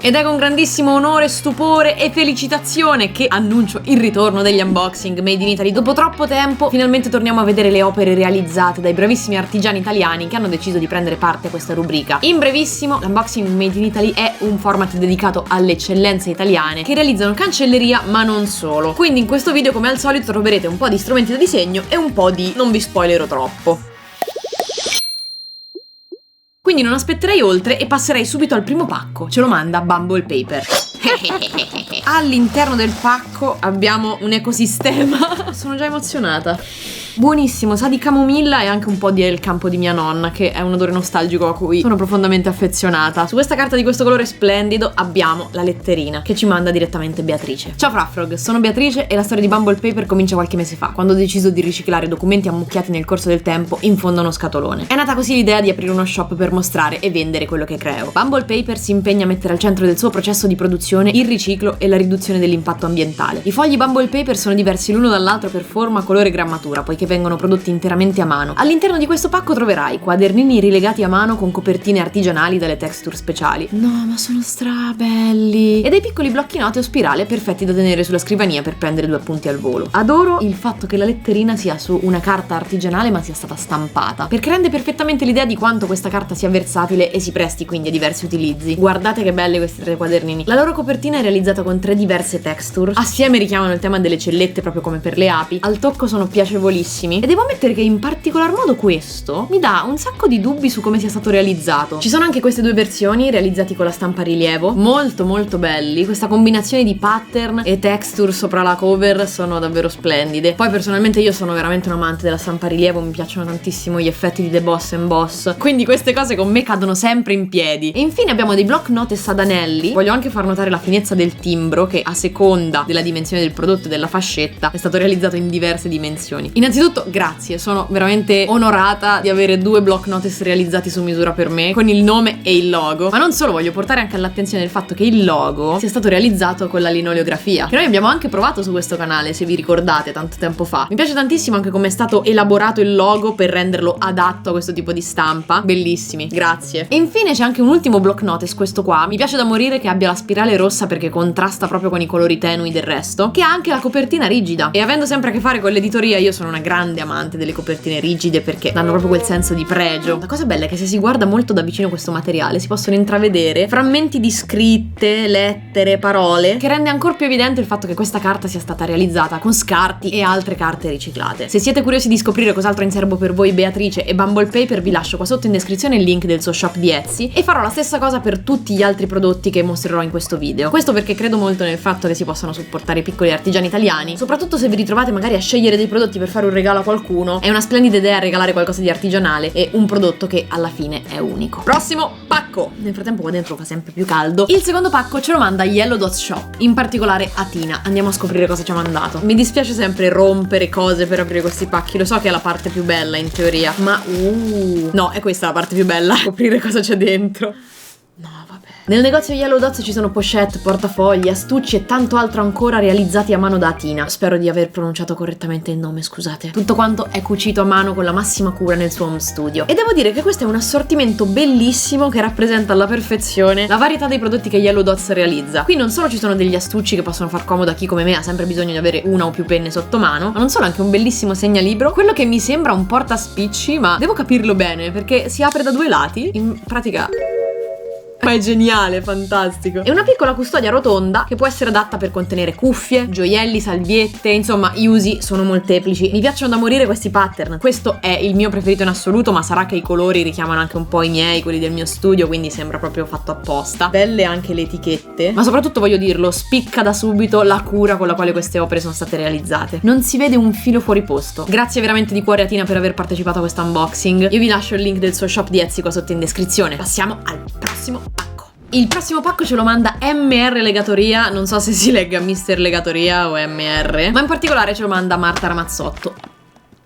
Ed è con grandissimo onore, stupore e felicitazione che annuncio il ritorno degli unboxing made in Italy. Dopo troppo tempo finalmente torniamo a vedere le opere realizzate dai bravissimi artigiani italiani che hanno deciso di prendere parte a questa rubrica. In brevissimo, l'unboxing made in Italy è un format dedicato alle eccellenze italiane che realizzano cancelleria ma non solo. Quindi in questo video, come al solito, troverete un po' di strumenti da disegno e un po' di non vi spoilerò troppo. Quindi non aspetterei oltre e passerei subito al primo pacco. Ce lo manda Bumble Paper. All'interno del pacco abbiamo un ecosistema. Sono già emozionata. Buonissimo, sa di camomilla e anche un po' del campo di mia nonna, che è un odore nostalgico a cui sono profondamente affezionata. Su questa carta di questo colore splendido abbiamo la letterina che ci manda direttamente Beatrice. Ciao Frafrog, sono Beatrice e la storia di Bumble Paper comincia qualche mese fa, quando ho deciso di riciclare documenti ammucchiati nel corso del tempo in fondo a uno scatolone. È nata così l'idea di aprire uno shop per mostrare e vendere quello che creo. Bumble Paper si impegna a mettere al centro del suo processo di produzione il riciclo e la riduzione dell'impatto ambientale. I fogli Bumble Paper sono diversi l'uno dall'altro per forma, colore e grammatura, poiché vengono prodotti interamente a mano. All'interno di questo pacco troverai quadernini rilegati a mano con copertine artigianali dalle texture speciali. No, ma sono strabelli! E dei piccoli blocchi note o spirale perfetti da tenere sulla scrivania per prendere due appunti al volo. Adoro il fatto che la letterina sia su una carta artigianale ma sia stata stampata, perché rende perfettamente l'idea di quanto questa carta sia versatile e si presti quindi a diversi utilizzi. Guardate che belli questi tre quadernini. La loro copertina è realizzata con 3 diverse texture. Assieme richiamano il tema delle cellette proprio come per le api. Al tocco sono piacevolissimi. E devo ammettere che in particolar modo questo mi dà un sacco di dubbi su come sia stato realizzato. Ci sono anche queste due versioni realizzati con la stampa a rilievo, molto belli. Questa combinazione di pattern e texture sopra la cover sono davvero splendide. Poi personalmente io sono veramente un amante della stampa a rilievo, mi piacciono tantissimo gli effetti di The Boss & Boss, quindi queste cose con me cadono sempre in piedi. E infine abbiamo dei block notes ad anelli. Voglio anche far notare la finezza del timbro, che a seconda della dimensione del prodotto e della fascetta è stato realizzato in diverse dimensioni. Innanzitutto grazie, sono veramente onorata di avere 2 block notice realizzati su misura per me, con il nome e il logo. Ma non solo, voglio portare anche all'attenzione il fatto che il logo sia stato realizzato con la linoleografia, che noi abbiamo anche provato su questo canale, se vi ricordate, tanto tempo fa. Mi piace tantissimo anche come è stato elaborato il logo per renderlo adatto a questo tipo di stampa. Bellissimi, grazie. E infine c'è anche un ultimo block notice, questo qua. Mi piace da morire che abbia la spirale rossa perché contrasta proprio con i colori tenui del resto, che ha anche la copertina rigida. E avendo sempre a che fare con l'editoria, io sono una grande amante delle copertine rigide perché danno proprio quel senso di pregio. La cosa bella è che se si guarda molto da vicino questo materiale si possono intravedere frammenti di scritte, lettere, parole, che rende ancora più evidente il fatto che questa carta sia stata realizzata con scarti e altre carte riciclate. Se siete curiosi di scoprire cos'altro ha in serbo per voi Beatrice e Bumble Paper, vi lascio qua sotto in descrizione il link del suo shop di Etsy e farò la stessa cosa per tutti gli altri prodotti che mostrerò in questo video. Questo perché credo molto nel fatto che si possano supportare i piccoli artigiani italiani, soprattutto se vi ritrovate magari a scegliere dei prodotti per fare un regalo a qualcuno. È una splendida idea regalare qualcosa di artigianale e un prodotto che alla fine è unico. Prossimo pacco! Nel frattempo qua dentro fa sempre più caldo. Il secondo pacco ce lo manda Yellow Dot Shop, in particolare a Tina. Andiamo a scoprire cosa ci ha mandato. Mi dispiace sempre rompere cose per aprire questi pacchi, lo so che è la parte più bella in teoria, ma no, è questa la parte più bella, scoprire cosa c'è dentro. No, vabbè. Nel negozio Yellow Dots ci sono pochette, portafogli, astucci e tanto altro ancora realizzati a mano da Tina. Spero di aver pronunciato correttamente il nome, scusate. Tutto quanto è cucito a mano con la massima cura nel suo home studio. E devo dire che questo è un assortimento bellissimo che rappresenta alla perfezione la varietà dei prodotti che Yellow Dots realizza. Qui non solo ci sono degli astucci che possono far comodo a chi come me ha sempre bisogno di avere una o più penne sotto mano, ma non solo, anche un bellissimo segnalibro, quello che mi sembra un portaspicci, ma devo capirlo bene perché si apre da 2 lati, in pratica. Ma è geniale, fantastico. È una piccola custodia rotonda che può essere adatta per contenere cuffie, gioielli, salviette, insomma gli usi sono molteplici. Mi piacciono da morire questi pattern. Questo è il mio preferito in assoluto, ma sarà che i colori richiamano anche un po' i miei, quelli del mio studio, quindi sembra proprio fatto apposta. Belle anche le etichette, ma soprattutto voglio dirlo, spicca da subito la cura con la quale queste opere sono state realizzate. Non si vede un filo fuori posto. Grazie veramente di cuore a Tina per aver partecipato a questo unboxing. Io vi lascio il link del suo shop di Etsy qua sotto in descrizione. Passiamo al prossimo pacco. Il prossimo pacco ce lo manda MR Legatoria, non so se si legga Mister Legatoria o MR, ma in particolare ce lo manda Marta Ramazzotto.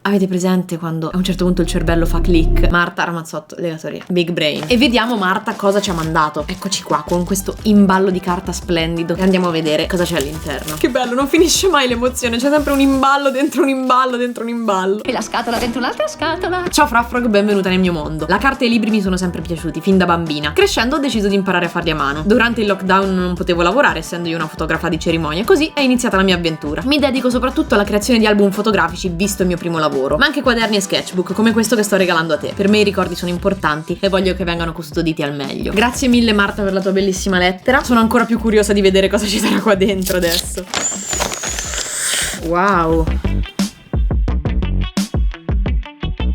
Avete presente quando a un certo punto il cervello fa click? Marta Ramazzotto, legatoria, big brain. E vediamo Marta cosa ci ha mandato. Eccoci qua con questo imballo di carta splendido e andiamo a vedere cosa c'è all'interno. Che bello, non finisce mai l'emozione, c'è sempre un imballo dentro un imballo dentro un imballo. E la scatola dentro un'altra scatola. Ciao Frafrog, benvenuta nel mio mondo. La carta e i libri mi sono sempre piaciuti, fin da bambina. Crescendo ho deciso di imparare a farli a mano. Durante il lockdown non potevo lavorare, essendo io una fotografa di cerimonie, così è iniziata la mia avventura. Mi dedico soprattutto alla creazione di album fotografici, visto il mio primo lavoro, ma anche quaderni e sketchbook, come questo che sto regalando a te. Per me i ricordi sono importanti e voglio che vengano custoditi al meglio. Grazie mille Marta per la tua bellissima lettera. Sono ancora più curiosa di vedere cosa ci sarà qua dentro adesso. Wow.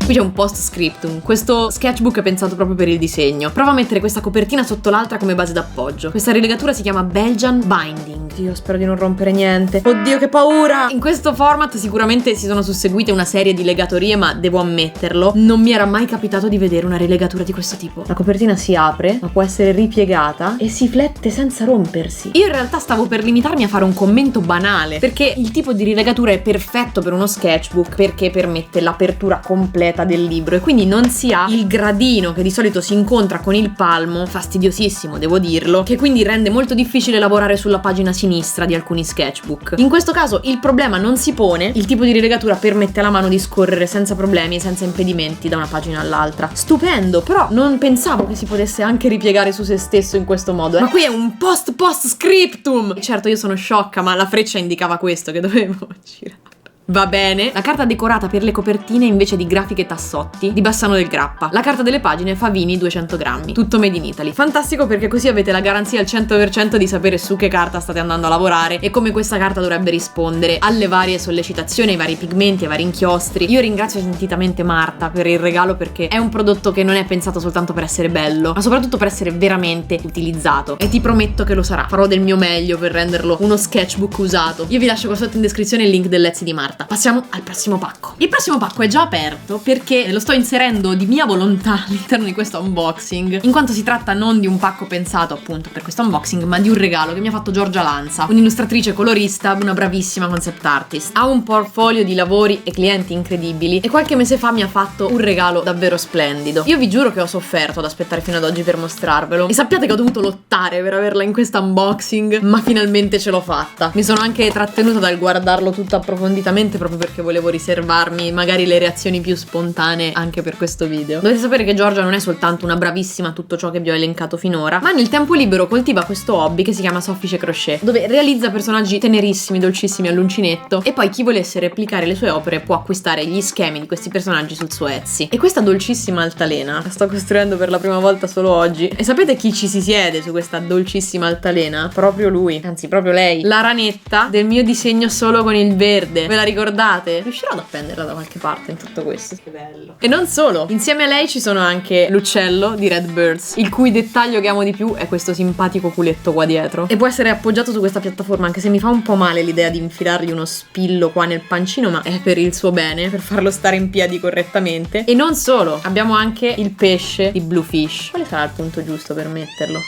Qui c'è un post-scriptum. Questo sketchbook è pensato proprio per il disegno. Prova a mettere questa copertina sotto l'altra come base d'appoggio. Questa rilegatura si chiama Belgian Binding. Dio, spero di non rompere niente. Oddio, che paura! In questo format sicuramente si sono susseguite una serie di legatorie, ma devo ammetterlo, non mi era mai capitato di vedere una rilegatura di questo tipo. La copertina si apre, ma può essere ripiegata e si flette senza rompersi. Io in realtà stavo per limitarmi a fare un commento banale, perché il tipo di rilegatura è perfetto per uno sketchbook, perché permette l'apertura completa del libro e quindi non si ha il gradino che di solito si incontra con il palmo, fastidiosissimo devo dirlo, che quindi rende molto difficile lavorare sulla pagina sinistra di alcuni sketchbook. In questo caso il problema non si pone, il tipo di rilegatura permette alla mano di scorrere senza problemi e senza impedimenti da una pagina all'altra. Stupendo, però non pensavo che si potesse anche ripiegare su se stesso in questo modo. Ma qui è un post scriptum! Certo, io sono sciocca, ma la freccia indicava questo, che dovevo girare. Va bene. La carta decorata per le copertine invece di grafiche tassotti di Bassano del Grappa. La carta delle pagine Favini 200 grammi. Tutto made in Italy. Fantastico perché così avete la garanzia al 100% di sapere su che carta state andando a lavorare e come questa carta dovrebbe rispondere alle varie sollecitazioni, ai vari pigmenti, ai vari inchiostri. Io ringrazio sentitamente Marta per il regalo perché è un prodotto che non è pensato soltanto per essere bello, ma soprattutto per essere veramente utilizzato. E ti prometto che lo sarà. Farò del mio meglio per renderlo uno sketchbook usato. Io vi lascio qua sotto in descrizione il link dell'Etsy di Marta. Passiamo al prossimo pacco. Il prossimo pacco è già aperto perché lo sto inserendo di mia volontà all'interno di questo unboxing, in quanto si tratta non di un pacco pensato appunto per questo unboxing, ma di un regalo che mi ha fatto Giorgia Lanza, un'illustratrice colorista, una bravissima concept artist. Ha un portfolio di lavori e clienti incredibili e qualche mese fa mi ha fatto un regalo davvero splendido. Io vi giuro che ho sofferto ad aspettare fino ad oggi per mostrarvelo e sappiate che ho dovuto lottare per averla in questo unboxing, ma finalmente ce l'ho fatta. Mi sono anche trattenuta dal guardarlo tutto approfonditamente proprio perché volevo riservarmi magari le reazioni più spontanee anche per questo video. Dovete sapere che Giorgia non è soltanto una bravissima a tutto ciò che vi ho elencato finora, ma nel tempo libero coltiva questo hobby che si chiama Soffice Crochet, dove realizza personaggi tenerissimi, dolcissimi all'uncinetto e poi chi volesse replicare le sue opere può acquistare gli schemi di questi personaggi sul suo Etsy. E questa dolcissima altalena la sto costruendo per la prima volta solo oggi. E sapete chi ci si siede su questa dolcissima altalena? Proprio lui, anzi proprio lei, la ranetta del mio disegno solo con il verde. Ve la ricordate? Riuscirò ad appenderla da qualche parte in tutto questo. Che bello. E non solo, insieme a lei ci sono anche l'uccello di Red Birds, il cui dettaglio che amo di più è questo simpatico culetto qua dietro. E può essere appoggiato su questa piattaforma, anche se mi fa un po' male l'idea di infilargli uno spillo qua nel pancino, ma è per il suo bene, per farlo stare in piedi correttamente. E non solo, abbiamo anche il pesce di Bluefish. Quale sarà il punto giusto per metterlo?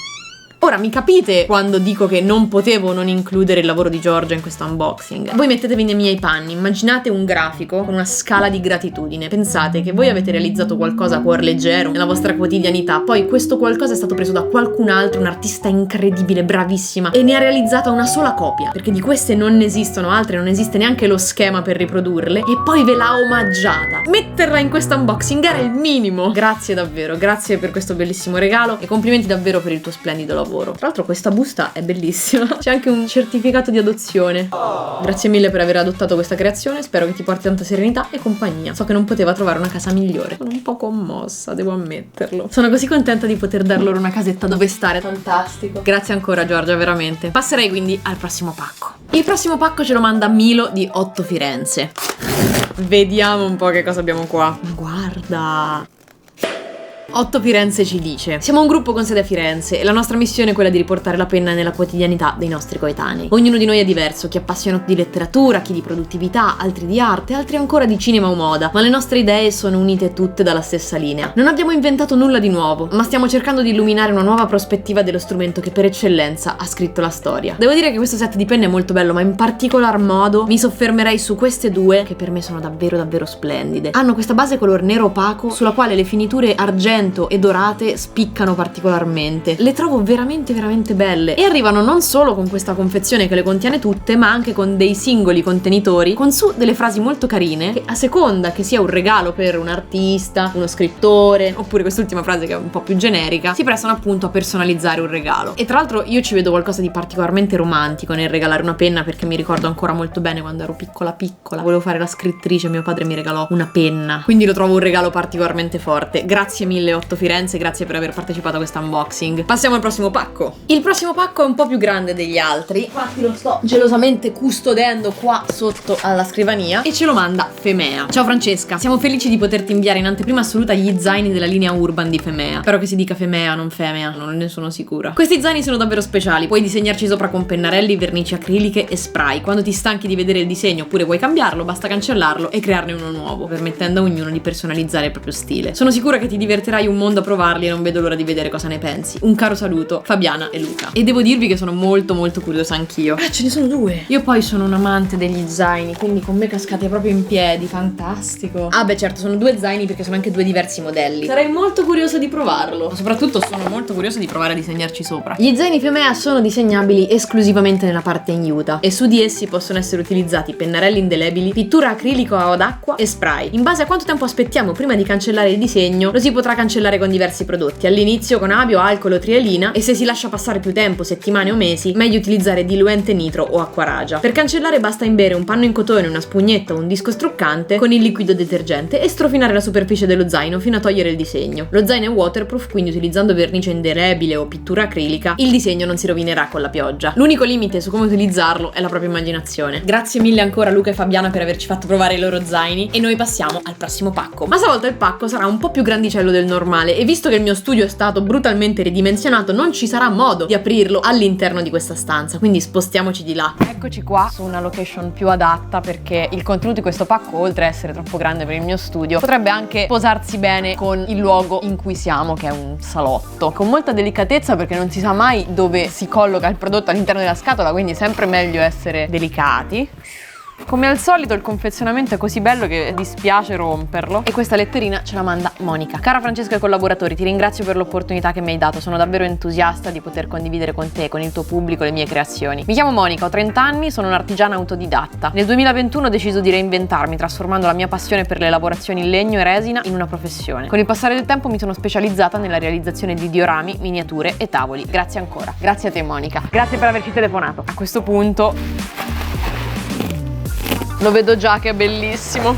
Ora mi capite quando dico che non potevo non includere il lavoro di Giorgia in questo unboxing. Voi mettetevi nei miei panni, immaginate un grafico con una scala di gratitudine. Pensate che voi avete realizzato qualcosa a cuor leggero nella vostra quotidianità, poi questo qualcosa è stato preso da qualcun altro, un artista incredibile, bravissima, e ne ha realizzata una sola copia, perché di queste non ne esistono altre, non esiste neanche lo schema per riprodurle, e poi ve l'ha omaggiata. Metterla in questo unboxing era il minimo. Grazie davvero, grazie per questo bellissimo regalo e complimenti davvero per il tuo splendido lavoro. Tra l'altro questa busta è bellissima. C'è anche un certificato di adozione. Grazie mille per aver adottato questa creazione. Spero che ti porti tanta serenità e compagnia. So che non poteva trovare una casa migliore. Sono un po' commossa, devo ammetterlo. Sono così contenta di poter dar loro una casetta dove stare. Fantastico. Grazie ancora Giorgia, veramente. Passerei quindi al prossimo pacco. Il prossimo pacco ce lo manda Milo di Otto Firenze. Vediamo un po' che cosa abbiamo qua. Guarda. Otto Firenze ci dice: siamo un gruppo con sede a Firenze e la nostra missione è quella di riportare la penna nella quotidianità dei nostri coetanei. Ognuno di noi è diverso, chi è appassionato di letteratura, chi di produttività, altri di arte, altri ancora di cinema o moda, ma le nostre idee sono unite tutte dalla stessa linea. Non abbiamo inventato nulla di nuovo, ma stiamo cercando di illuminare una nuova prospettiva dello strumento che per eccellenza ha scritto la storia. Devo dire che questo set di penne è molto bello, ma in particolar modo mi soffermerei su queste due che per me sono davvero davvero splendide. Hanno questa base color nero opaco sulla quale le finiture argento e dorate spiccano particolarmente. Le trovo veramente veramente belle e arrivano non solo con questa confezione che le contiene tutte, ma anche con dei singoli contenitori con su delle frasi molto carine che, a seconda che sia un regalo per un artista, uno scrittore, oppure quest'ultima frase che è un po' più generica, si prestano appunto a personalizzare un regalo. E tra l'altro io ci vedo qualcosa di particolarmente romantico nel regalare una penna, perché mi ricordo ancora molto bene quando ero piccola volevo fare la scrittrice, mio padre mi regalò una penna, quindi lo trovo un regalo particolarmente forte. Grazie mille Otto Firenze, grazie per aver partecipato a questo unboxing. Passiamo al prossimo pacco. Il prossimo pacco è un po' più grande degli altri, infatti lo sto gelosamente custodendo qua sotto alla scrivania, e ce lo manda Femea. Ciao Francesca, siamo felici di poterti inviare in anteprima assoluta gli zaini della linea Urban di Femea. Spero che si dica Femea, non Femea, non ne sono sicura. Questi zaini sono davvero speciali, puoi disegnarci sopra con pennarelli, vernici acriliche e spray. Quando ti stanchi di vedere il disegno oppure vuoi cambiarlo, basta cancellarlo e crearne uno nuovo, permettendo a ognuno di personalizzare il proprio stile. Sono sicura che ti divertirai un mondo a provarli e non vedo l'ora di vedere cosa ne pensi. Un caro saluto, Fabiana e Luca. E devo dirvi che sono molto molto curiosa anch'io. Ah, ce ne sono due! Io poi sono un amante degli zaini, quindi con me cascate proprio in piedi, fantastico. Ah beh certo, sono due zaini perché sono anche due diversi modelli. Sarei molto curiosa di provarlo. Ma soprattutto sono molto curiosa di provare a disegnarci sopra. Gli zaini Femea sono disegnabili esclusivamente nella parte ignuta e su di essi possono essere utilizzati pennarelli indelebili, pittura acrilico ad acqua e spray. In base a quanto tempo aspettiamo prima di cancellare il disegno, lo si potrà cancellare con diversi prodotti. All'inizio con avio, alcol o trielina, e se si lascia passare più tempo, settimane o mesi, meglio utilizzare diluente nitro o acquaragia. Per cancellare basta imbere un panno in cotone, una spugnetta o un disco struccante con il liquido detergente e strofinare la superficie dello zaino fino a togliere il disegno. Lo zaino è waterproof, quindi utilizzando vernice indelebile o pittura acrilica, il disegno non si rovinerà con la pioggia. L'unico limite su come utilizzarlo è la propria immaginazione. Grazie mille ancora Luca e Fabiana per averci fatto provare i loro zaini, e noi passiamo al prossimo pacco. Ma stavolta il pacco sarà un po' più grandicello del normale, e visto che il mio studio è stato brutalmente ridimensionato, non ci sarà modo di aprirlo all'interno di questa stanza, quindi spostiamoci di là. Eccoci qua su una location più adatta, perché il contenuto di questo pacco, oltre a essere troppo grande per il mio studio, potrebbe anche posarsi bene con il luogo in cui siamo, che è un salotto, con molta delicatezza, perché non si sa mai dove si colloca il prodotto all'interno della scatola, quindi è sempre meglio essere delicati. Come al solito il confezionamento è così bello che dispiace romperlo, e questa letterina ce la manda Monica. Cara Francesca e collaboratori, ti ringrazio per l'opportunità che mi hai dato, sono davvero entusiasta di poter condividere con te e con il tuo pubblico le mie creazioni. Mi chiamo Monica, ho 30 anni, sono un'artigiana autodidatta. Nel 2021 ho deciso di reinventarmi, trasformando la mia passione per le lavorazioni in legno e resina in una professione. Con il passare del tempo mi sono specializzata nella realizzazione di diorami, miniature e tavoli. Grazie ancora. Grazie a te Monica. Grazie per averci telefonato. A questo punto lo vedo già che è bellissimo.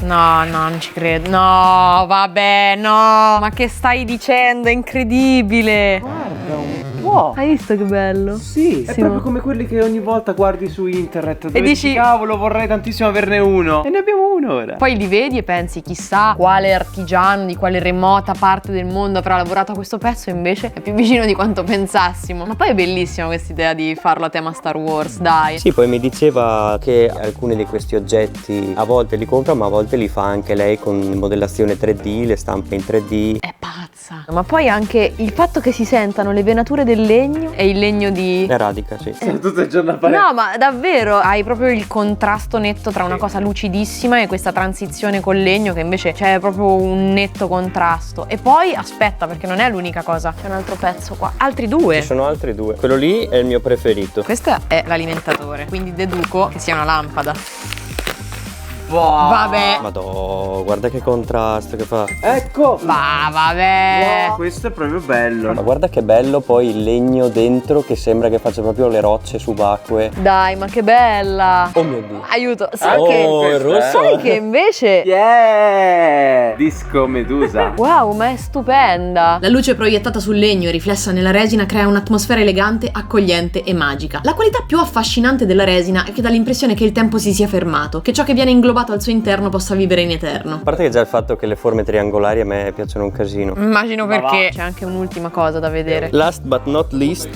No, non ci credo. No, vabbè, no. Ma che stai dicendo? È incredibile. Guarda un po'. Hai visto che bello? Sì, è proprio come quelli che ogni volta guardi su internet, dove dici cavolo, vorrei tantissimo averne uno. E ne abbiamo uno ora. Poi li vedi e pensi chissà quale artigiano di quale remota parte del mondo avrà lavorato a questo pezzo, e invece è più vicino di quanto pensassimo. Ma poi è bellissima questa idea di farlo a tema Star Wars, dai. Sì, poi mi diceva che alcuni di questi oggetti a volte li compra, ma a volte li fa anche lei con modellazione 3D, le stampe in 3D. È pazza. Ma poi anche il fatto che si sentano le venature del legno e il legno di... La radica, sì. Sono tutto il giorno a fare. No, ma davvero hai proprio il contrasto netto tra una cosa lucidissima e questa transizione col legno, che invece c'è proprio un netto contrasto. E poi aspetta, perché non è l'unica cosa, c'è un altro pezzo qua, altri due. Ci sono altri due. Quello lì è il mio preferito. Questo è l'alimentatore, quindi deduco che sia una lampada. Wow. Vabbè. Madò, guarda che contrasto che fa. Ecco. Vabbè. Wow, questo è proprio bello. Ma guarda che bello poi il legno dentro, che sembra che faccia proprio le rocce subacquee. Dai, ma che bella. Oh mio Dio. Aiuto. Sai Oh, che il rosso. sai che invece Yeah. Disco Medusa. wow, ma è stupenda. La luce proiettata sul legno e riflessa nella resina crea un'atmosfera elegante, accogliente e magica. La qualità più affascinante della resina è che dà l'impressione che il tempo si sia fermato, che ciò che viene inglobato inglobato al suo interno possa vivere in eterno. A parte che già il fatto che le forme triangolari a me piacciono un casino. Immagino perché c'è anche un'ultima cosa da vedere. Last but not least,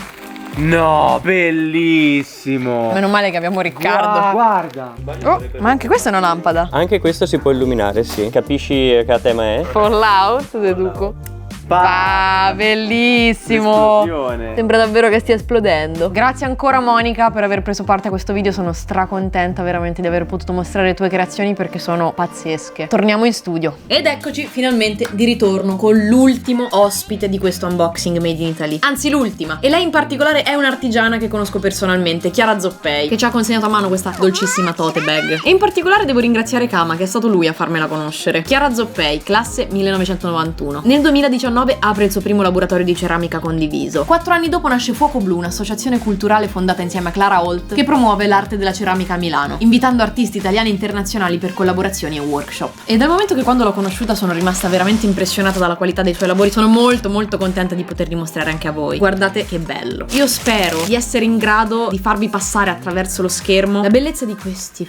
No, bellissimo. Meno male che abbiamo Riccardo. Guarda. Oh, ma anche questa è una lampada. anche questo si può illuminare, sì. Capisci che tema è? Fallout, deduco. Ah, bellissimo. Esplosione. Sembra davvero che stia esplodendo. Grazie ancora Monica per aver preso parte a questo video. Sono stracontenta veramente di aver potuto mostrare le tue creazioni perché sono pazzesche. Torniamo in studio. Ed eccoci finalmente di ritorno con l'ultimo ospite di questo unboxing made in Italy. Anzi l'ultima. E lei in particolare è un'artigiana che conosco personalmente, Chiara Zoppei, che ci ha consegnato a mano questa dolcissima tote bag. E in particolare devo ringraziare Kama, che è stato lui a farmela conoscere. Chiara Zoppei, classe 1991. Nel 2019 apre il suo primo laboratorio di ceramica condiviso. 4 anni dopo nasce Fuoco Blu, un'associazione culturale fondata insieme a Clara Holt che promuove l'arte della ceramica a Milano, invitando artisti italiani e internazionali per collaborazioni e workshop. E dal momento che quando l'ho conosciuta sono rimasta veramente impressionata dalla qualità dei suoi lavori, sono molto contenta di poterli mostrare anche a voi. Guardate che bello. Io spero di essere in grado di farvi passare attraverso lo schermo la bellezza di questi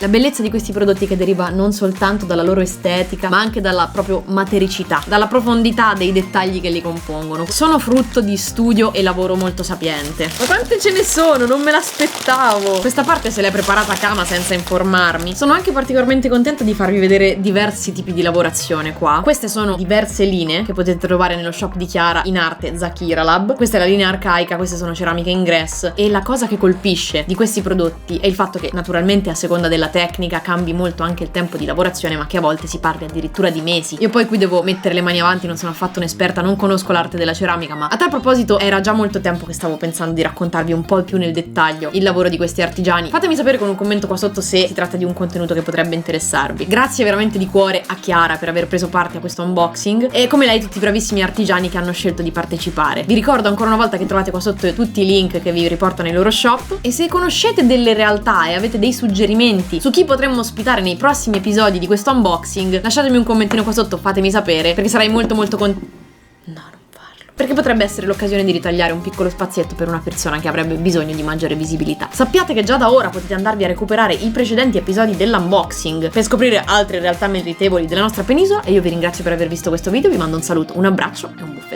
la bellezza di questi prodotti che deriva non soltanto dalla loro estetica, ma anche dalla proprio matericità, dalla profondità dei dettagli che li compongono. Sono frutto di studio e lavoro molto sapiente. Ma quante ce ne sono? Non me l'aspettavo! Questa parte se l'è preparata Kama senza informarmi. Sono anche particolarmente contenta di farvi vedere diversi tipi di lavorazione qua. Queste sono diverse linee che potete trovare nello shop di Chiara in arte Zakira Lab. Questa è la linea arcaica, queste sono ceramiche ingress. E la cosa che colpisce di questi prodotti è il fatto che naturalmente a seconda della tecnica cambi molto anche il tempo di lavorazione, ma che a volte si parli addirittura di mesi. Io poi qui devo mettere le mani avanti, non sono affatto un'esperta, non conosco l'arte della ceramica, ma a tal proposito era già molto tempo che stavo pensando di raccontarvi un po' più nel dettaglio il lavoro di questi artigiani. Fatemi sapere con un commento qua sotto se si tratta di un contenuto che potrebbe interessarvi. Grazie veramente di cuore a Chiara per aver preso parte a questo unboxing e come lei tutti i bravissimi artigiani che hanno scelto di partecipare. Vi ricordo ancora una volta che trovate qua sotto tutti i link che vi riportano ai loro shop e se conoscete delle realtà e avete dei suggerimenti su chi potremmo ospitare nei prossimi episodi di questo unboxing, lasciatemi un commentino qua sotto, fatemi sapere perché sarei molto perché potrebbe essere l'occasione di ritagliare un piccolo spazietto per una persona che avrebbe bisogno di maggiore visibilità. Sappiate che già da ora potete andarvi a recuperare i precedenti episodi dell'unboxing per scoprire altre realtà meritevoli della nostra penisola e io vi ringrazio per aver visto questo video, vi mando un saluto, un abbraccio e un buffet